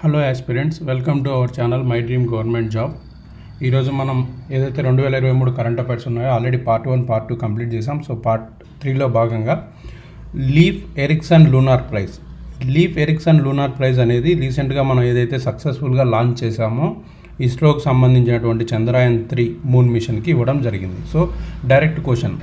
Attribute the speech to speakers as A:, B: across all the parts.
A: Hello aspirants, welcome to our channel my dream government job. ఈరోజు మనం ఏదైతే 2023 current affairs ఉన్నాయో ఆల్రెడీ పార్ట్ 1 పార్ట్ 2 కంప్లీట్ చేసాం. So part 3లో భాగంగా లీఫ్ ఎరిక్సన్ లూనార్ ప్రైజ్ అనేది రీసెంట్గా మనం ఏదైతే సక్సెస్ఫుల్గా లాంచ్ చేశామో ఇస్రోకి సంబంధించినటువంటి చంద్రయాన్-3 మూన్ మిషన్కి ఇవ్వడం జరిగింది. So direct question,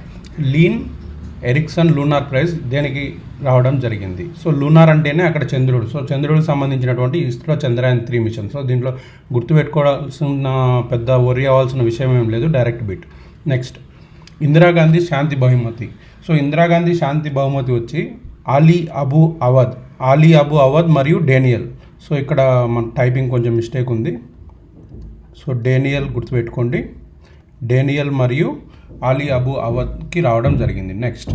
A: Erickson lunar prize దేనికి రావడం జరిగింది? సో లూనార్ అంటేనే అక్కడ చంద్రుడు. సో చంద్రుడికి సంబంధించినటువంటి ఇస్రో చంద్రయాన్-3 మిషన్. సో దీంట్లో గుర్తుపెట్టుకోవాల్సిన పెద్ద వరి అవ్వాల్సిన విషయం ఏం లేదు, డైరెక్ట్ బిట్. నెక్స్ట్, ఇందిరాగాంధీ శాంతి బహుమతి. సో ఇందిరాగాంధీ శాంతి బహుమతి వచ్చి అలీ అబు అవద్ మరియు డేనియల్. సో ఇక్కడ మన టైపింగ్ కొంచెం మిస్టేక్ ఉంది. సో డేనియల్ గుర్తుపెట్టుకోండి, డేనియల్ మరియు అలీ అబు అవద్కి రావడం జరిగింది. నెక్స్ట్,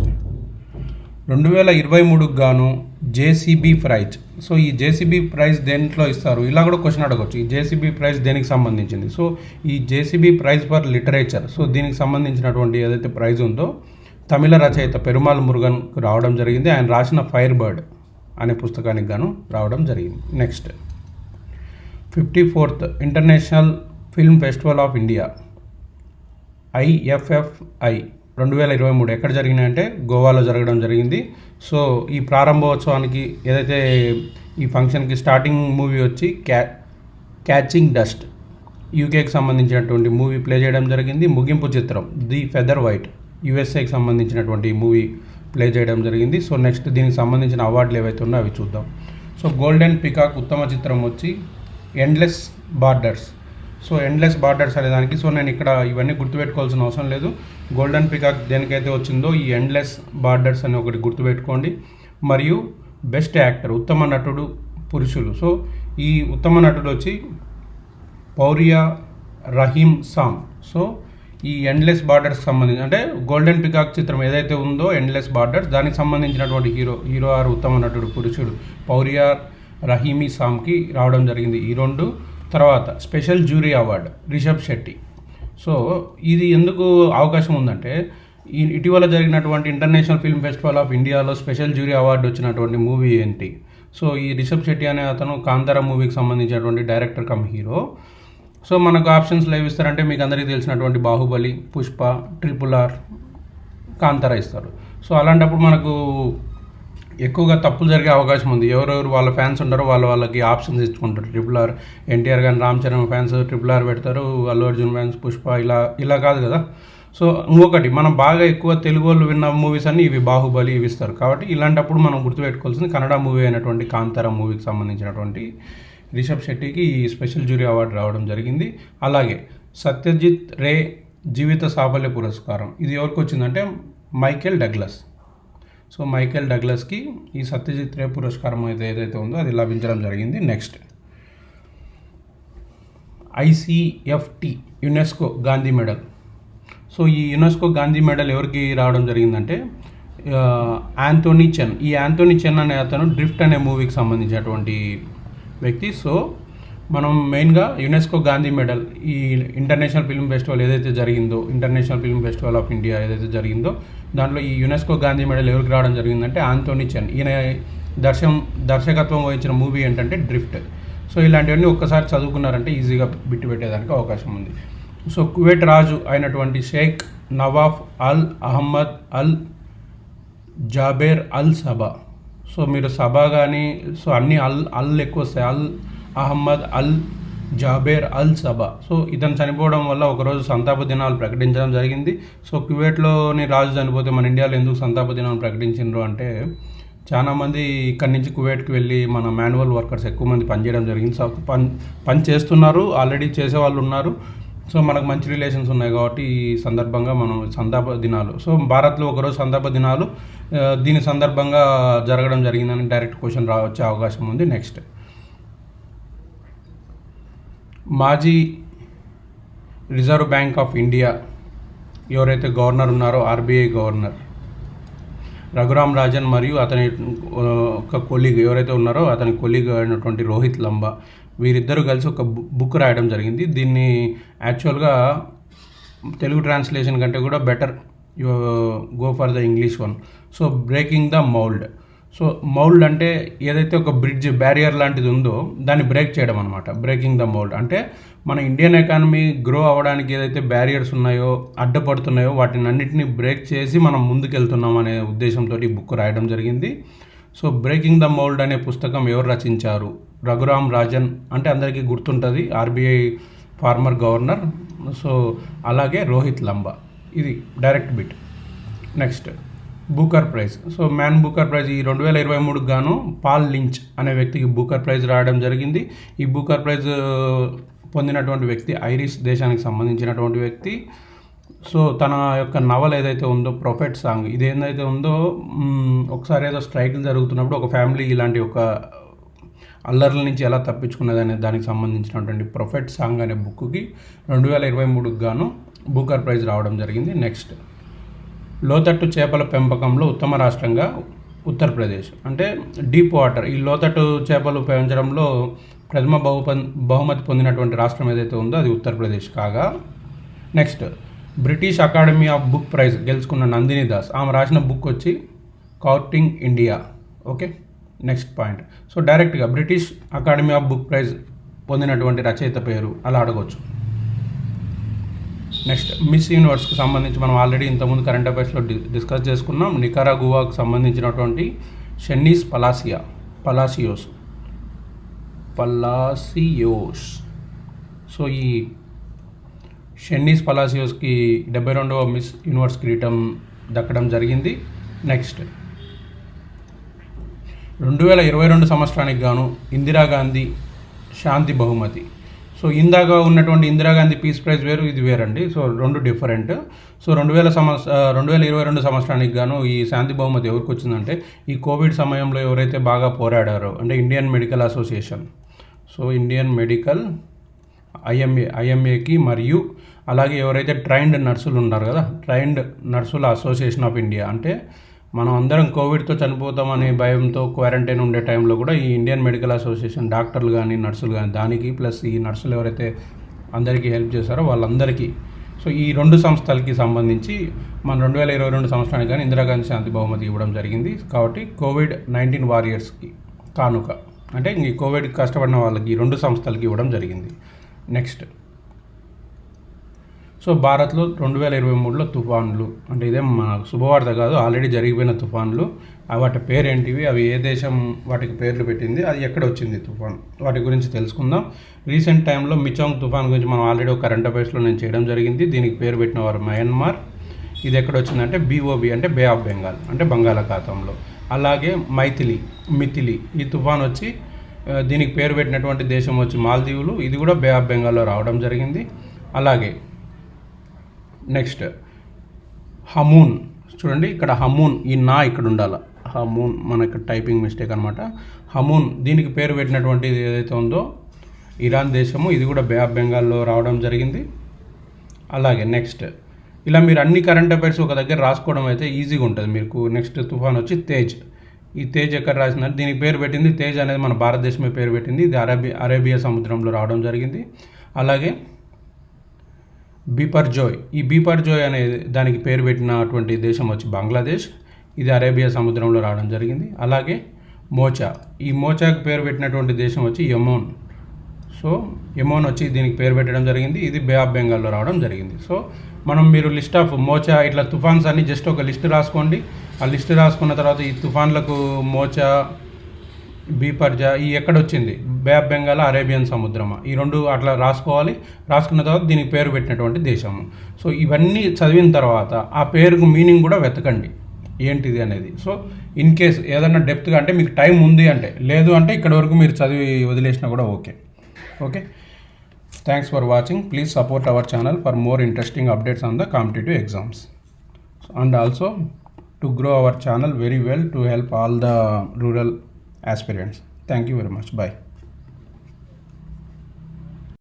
A: 2023కు గాను జేసీబీ ప్రైజ్. సో ఈ జేసీబీ ప్రైజ్ దేంట్లో ఇస్తారు, ఇలా కూడా క్వశ్చన్ అడగవచ్చు. ఈ జేసీబీ ప్రైజ్ దేనికి సంబంధించింది? సో ఈ JCB prize for literature. So దీనికి సంబంధించినటువంటి ఏదైతే ప్రైజ్ ఉందో తమిళ రచయిత పెరుమాళ్ మురుగన్కు రావడం జరిగింది. ఆయన రాసిన ఫైర్ బర్డ్ అనే పుస్తకానికి గాను రావడం జరిగింది. Next, 54th international film festival of India IFFI 2023 ఎక్కడ జరిగినాయంటే గోవాలో జరగడం జరిగింది. సో ఈ ప్రారంభోత్సవానికి ఏదైతే ఈ ఫంక్షన్కి స్టార్టింగ్ మూవీ వచ్చి క్యాచింగ్ డస్ట్, యూకేకి సంబంధించినటువంటి మూవీ ప్లే చేయడం జరిగింది. ముగింపు చిత్రం ది ఫెదర్ వైట్, యూఎస్ఏకి సంబంధించినటువంటి మూవీ ప్లే చేయడం జరిగింది. సో నెక్స్ట్, దీనికి సంబంధించిన అవార్డులు ఏవైతే ఉన్నాయో అవి చూద్దాం. సో గోల్డెన్ పికాక్ ఉత్తమ చిత్రం వచ్చి endless borders. So endless borders అనే దానికి, సో నేను ఇక్కడ ఇవన్నీ గుర్తుపెట్టుకోవాల్సిన అవసరం లేదు. గోల్డెన్ పికాక్ దేనికైతే వచ్చిందో ఈ ఎండ్లెస్ బార్డర్స్ అని ఒకటి గుర్తుపెట్టుకోండి. మరియు బెస్ట్ యాక్టర్ ఉత్తమ నటుడు పురుషులు. సో ఈ ఉత్తమ నటుడు వచ్చి పౌరియా రహీమ్ సామ్. సో ఈ ఎండ్లెస్ బార్డర్స్కి సంబంధించి అంటే గోల్డెన్ పికాక్ చిత్రం ఏదైతే ఉందో ఎండ్లెస్ బార్డర్స్, దానికి సంబంధించినటువంటి హీరో ఆర్ ఉత్తమ నటుడు పురుషుడు పౌరియా రహీమీ సామ్కి రావడం జరిగింది ఈ రెండు. తర్వాత special jury award Rishab Shetty. So ఇది ఎందుకు అవకాశం ఉందంటే ఇటీవల జరిగినటువంటి ఇంటర్నేషనల్ ఫిల్మ్ ఫెస్టివల్ ఆఫ్ ఇండియాలో స్పెషల్ జ్యూరీ అవార్డు వచ్చినటువంటి మూవీ ఏంటి? సో ఈ రిషబ్ శెట్టి అనే అతను కాంతారా మూవీకి సంబంధించినటువంటి డైరెక్టర్ కమ్ హీరో. సో మనకు ఆప్షన్స్లో ఏవి ఇస్తారంటే మీకు అందరికీ తెలిసినటువంటి బాహుబలి, పుష్ప, RRR, కాంతారా ఇస్తారు. సో అలాంటప్పుడు మనకు ఎక్కువగా తప్పులు జరిగే అవకాశం ఉంది. ఎవరెవరు వాళ్ళ ఫ్యాన్స్ ఉంటారో వాళ్ళకి ఆప్షన్స్ ఇచ్చుకుంటారు. RRR ఎన్టీఆర్ కానీ రామ్ చరణ్ ఫ్యాన్స్ RRR పెడతారు, అల్లు అర్జున్ ఫ్యాన్స్ పుష్ప, ఇలా కాదు కదా. సో ఇంకొకటి, మనం బాగా ఎక్కువ తెలుగు వాళ్ళు విన్న మూవీస్ అన్ని ఇవి బాహుబలి ఇవి ఇస్తారు. కాబట్టి ఇలాంటప్పుడు మనం గుర్తుపెట్టుకోవాల్సింది కన్నడ మూవీ అయినటువంటి కాంతారా మూవీకి సంబంధించినటువంటి రిషబ్ శెట్టికి ఈ స్పెషల్ జ్యూరీ అవార్డు రావడం జరిగింది. అలాగే సత్యజిత్ రే జీవిత సాఫల్య పురస్కారం ఇది ఎవరికి వచ్చిందంటే మైకేల్ డగ్లస్. సో మైకేల్ డగ్లస్కి ఈ సత్యజిత్ రే పురస్కారం ఏదైతే ఉందో అది లభించడం జరిగింది. Next, ICFT UNESCO Gandhi medal. So ఈ యునెస్కో గాంధీ మెడల్ ఎవరికి రావడం జరిగిందంటే యాంథోనీ చెన్. ఈ యాంథోనీ చెన్ అనే అతను డ్రిఫ్ట్ అనే మూవీకి సంబంధించినటువంటి వ్యక్తి. సో మనం మెయిన్గా యునెస్కో గాంధీ మెడల్ ఈ ఇంటర్నేషనల్ ఫిల్మ్ ఫెస్టివల్ ఏదైతే జరిగిందో, international film festival of India ఏదైతే జరిగిందో దాంట్లో ఈ యునెస్కో గాంధీ మెడల్ ఎవరికి రావడం జరిగిందంటే యాంథోనీ చెన్. ఈయన దర్శకత్వం వహించిన మూవీ ఏంటంటే డ్రిఫ్ట్. సో ఇలాంటివన్నీ ఒక్కసారి చదువుకున్నారంటే ఈజీగా బిట్టు పెట్టేదానికి అవకాశం ఉంది. సో కువైట్ రాజు అయినటువంటి షేక్ నవాఫ్ అల్ అహ్మద్ అల్ జాబేర్ అల్ సబా. సో మీరు సబా కానీ సో అన్ని అల్ ఎక్కువ వస్తాయి, అల్ అహ్మద్ అల్ జాబేర్ అల్ సబా. సో ఇతను చనిపోవడం వల్ల ఒకరోజు సంతాప దినాలు ప్రకటించడం జరిగింది. సో కువైట్లోని రాజు చనిపోతే మన ఇండియాలో ఎందుకు సంతాప దినాలు ప్రకటించారు అంటే చాలామంది ఇక్కడి నుంచి కువైట్కి వెళ్ళి మన మాన్యువల్ వర్కర్స్ ఎక్కువ మంది పనిచేయడం జరిగింది. సో పని చేస్తున్నారు, ఆల్రెడీ చేసేవాళ్ళు ఉన్నారు. సో మనకు మంచి రిలేషన్స్ ఉన్నాయి కాబట్టి ఈ సందర్భంగా మనం సంతాప దినాలు, సో భారత్లో ఒకరోజు సంతాప దినాలు దీని సందర్భంగా జరగడం జరిగిందని డైరెక్ట్ క్వశ్చన్ వచ్చే అవకాశం ఉంది. నెక్స్ట్, మాజీ రిజర్వ్ బ్యాంక్ ఆఫ్ ఇండియా ఎవరైతే గవర్నర్ ఉన్నారో RBI గవర్నర్ రఘురామ్ రాజన్ మరియు అతని ఒక కొలీగ్ ఎవరైతే ఉన్నారో అతని కొలీగ్ అయినటువంటి రోహిత్ లంబా, వీరిద్దరూ కలిసి ఒక బుక్ రాయడం జరిగింది. దీన్ని యాక్చువల్గా తెలుగు ట్రాన్స్లేషన్ కంటే కూడా better go for the English one. So breaking the mould. So mould అంటే ఏదైతే ఒక బ్రిడ్జ్ బ్యారియర్ లాంటిది ఉందో దాన్ని బ్రేక్ చేయడం అనమాట, బ్రేకింగ్ ద మౌల్డ్. అంటే మన ఇండియన్ ఎకానమీ గ్రో అవ్వడానికి ఏదైతే బ్యారియర్స్ ఉన్నాయో, అడ్డపడుతున్నాయో వాటిని అన్నింటినీ బ్రేక్ చేసి మనం ముందుకెళ్తున్నాం అనే ఉద్దేశంతో ఈ బుక్ రాయడం జరిగింది. సో బ్రేకింగ్ ద మౌల్డ్ అనే పుస్తకం ఎవరు రచించారు? రఘురామ్ రాజన్, అంటే అందరికీ గుర్తుంటుంది, ఆర్బీఐ ఫార్మర్ గవర్నర్. సో అలాగే రోహిత్ లంబా. ఇది direct bit. Next Booker prize. So man Booker prize ఈ 2023 గాను పాల్ లించ్ అనే వ్యక్తికి బూకర్ ప్రైజ్ రావడం జరిగింది. ఈ బూకర్ ప్రైజ్ పొందినటువంటి వ్యక్తి ఐరిష్ దేశానికి సంబంధించినటువంటి వ్యక్తి. సో తన యొక్క నవల ఏదైతే ఉందో ప్రొఫెట్ సాంగ్, ఇది ఏదైతే ఉందో ఒకసారి ఏదో స్ట్రైకులు జరుగుతున్నప్పుడు ఒక ఫ్యామిలీ ఇలాంటి ఒక అల్లర్ల నుంచి ఎలా తప్పించుకున్నది అనే దానికి సంబంధించినటువంటి ప్రొఫెట్ సాంగ్ అనే బుక్కి 2023 గాను బూకర్ ప్రైజ్ రావడం జరిగింది. నెక్స్ట్ లోతట్టు చేపల పెంపకంలో ఉత్తమ రాష్ట్రంగా ఉత్తరప్రదేశ్. అంటే డీప్ వాటర్, ఈ లోతట్టు చేపలు పెంచడంలో ప్రథమ బహుమతి పొందినటువంటి రాష్ట్రం ఏదైతే ఉందో అది ఉత్తరప్రదేశ్ కాగా. Next British Academy of book prize గెలుచుకున్న నందిని దాస్, ఆమె రాసిన బుక్ వచ్చి courting India. Okay, next point. So డైరెక్ట్గా British Academy of book prize పొందినటువంటి రచయిత పేరు అలా అడగవచ్చు. నెక్స్ట్ మిస్ యూనివర్స్కి సంబంధించి మనం ఆల్రెడీ ఇంతకుముందు కరెంట్ అఫైర్స్లో డిస్కస్ చేసుకున్నాం. నికరాగువాకు సంబంధించినటువంటి షెన్నీస్ పలాసియోస్. సో ఈ షెన్నీస్ పలాసియోస్కి 72వ మిస్ యూనివర్స్ కిరీటం దక్కడం జరిగింది. నెక్స్ట్ 2022 సంవత్సరానికి గాను ఇందిరాగాంధీ శాంతి బహుమతి. సో ఇందాక ఉన్నటువంటి ఇందిరాగాంధీ పీస్ ప్రైజ్ వేరు, ఇది వేరండి. సో రెండు డిఫరెంట్. సో 2022 సంవత్సరానికి గాను ఈ శాంతి బహుమతి ఎవరికి వచ్చిందంటే ఈ కోవిడ్ సమయంలో ఎవరైతే బాగా పోరాడారో, అంటే Indian medical association, so Indian medical ఐఎంఏకి, మరియు అలాగే ఎవరైతే ట్రైన్డ్ నర్సులు ఉన్నారు కదా, ట్రైన్డ్ నర్సుల అసోసియేషన్ ఆఫ్ ఇండియా. అంటే మనం అందరం కోవిడ్తో చనిపోతామనే భయంతో క్వారంటైన్ ఉండే టైంలో కూడా ఈ ఇండియన్ మెడికల్ అసోసియేషన్ డాక్టర్లు కానీ నర్సులు కానీ, దానికి ప్లస్ ఈ నర్సులు ఎవరైతే అందరికీ హెల్ప్ చేశారో వాళ్ళందరికీ, సో ఈ రెండు సంస్థలకి సంబంధించి మన 2022 సంవత్సరానికి కానీ ఇందిరాగాంధీ శాంతి బహుమతి ఇవ్వడం జరిగింది. కాబట్టి COVID-19 వారియర్స్కి కానుక, అంటే ఈ కోవిడ్ కష్టపడిన వాళ్ళకి ఈ రెండు సంస్థలకి ఇవ్వడం జరిగింది. నెక్స్ట్ సో భారత్లో 2023లో తుఫాన్లు, అంటే ఇదేం మన శుభవార్త కాదు, ఆల్రెడీ జరిగిపోయిన తుఫాన్లు. వాటి పేరేంటివి, అవి ఏ దేశం వాటికి పేర్లు పెట్టింది, అది ఎక్కడ వచ్చింది తుఫాన్, వాటి గురించి తెలుసుకుందాం. రీసెంట్ టైంలో మిచాంగ్ తుఫాన్ గురించి మనం ఆల్రెడీ ఒక కరెంట్ అఫైర్స్లో నేను చేయడం జరిగింది. దీనికి పేరు పెట్టిన వారు మయన్మార్. ఇది ఎక్కడ వచ్చిందంటే BOB, అంటే బే ఆఫ్ బెంగాల్, అంటే బంగాళాఖాతంలో. అలాగే మిథిలి ఈ తుఫాన్ వచ్చి దీనికి పేరు పెట్టినటువంటి దేశం వచ్చి మాల్దీవులు, ఇది కూడా బే ఆఫ్ బెంగాల్లో రావడం జరిగింది. అలాగే నెక్స్ట్ హమూన్, చూడండి ఇక్కడ హమూన్, ఈ నా ఇక్కడ ఉండాలి, హమూన్, మన ఇక్కడ టైపింగ్ మిస్టేక్ అనమాట. హమూన్ దీనికి పేరు పెట్టినటువంటిది ఏదైతే ఉందో ఇరాన్ దేశము, ఇది కూడా బే ఆఫ్ బెంగాల్లో రావడం జరిగింది. అలాగే నెక్స్ట్ ఇలా మీరు అన్ని కరెంట్ అఫైర్స్ ఒక దగ్గర రాసుకోవడం అయితే ఈజీగా ఉంటుంది మీకు. నెక్స్ట్ తుఫాన్ వచ్చి తేజ్. ఈ తేజ్ ఎక్కడ రాసిందంటే దీనికి పేరు పెట్టింది, తేజ్ అనేది మన భారతదేశమే పేరు పెట్టింది, ఇది అరేబియా సముద్రంలో రావడం జరిగింది. అలాగే బీపర్జోయ్, ఈ బీపర్జోయ్ అనే దానికి పేరు పెట్టినటువంటి దేశం వచ్చి బంగ్లాదేశ్, ఇది అరేబియా సముద్రంలో రావడం జరిగింది. అలాగే మోచా, ఈ మోచాకి పేరు పెట్టినటువంటి దేశం వచ్చి యమోన్. సో యమోన్ వచ్చి దీనికి పేరు పెట్టడం జరిగింది, ఇది బే ఆఫ్ బెంగాల్లో రావడం జరిగింది. సో మీరు లిస్ట్ ఆఫ్ మోచా ఇట్లా తుఫాన్స్ అన్ని జస్ట్ ఒక లిస్ట్ రాసుకోండి. ఆ లిస్ట్ రాసుకున్న తర్వాత ఈ తుఫాన్లకు మోచా, బీపర్జా ఈ ఎక్కడొచ్చింది, బే ఆఫ్ బెంగాల్, అరేబియన్ సముద్రమా, ఈ రెండు అట్లా రాసుకోవాలి. రాసుకున్న తర్వాత దీనికి పేరు పెట్టినటువంటి దేశము. సో ఇవన్నీ చదివిన తర్వాత ఆ పేరుకు మీనింగ్ కూడా వెతకండి ఏంటిది అనేది. సో ఇన్ కేస్ ఏదైనా డెప్త్గా, అంటే మీకు టైం ఉంది అంటే, లేదు అంటే ఇక్కడ వరకు మీరు చదివి వదిలేసినా కూడా okay. Thanks for watching. Please support our channel for more interesting updates on the competitive exams, and also to grow our channel very well to help all the rural aspirants. Thank you very much. Bye.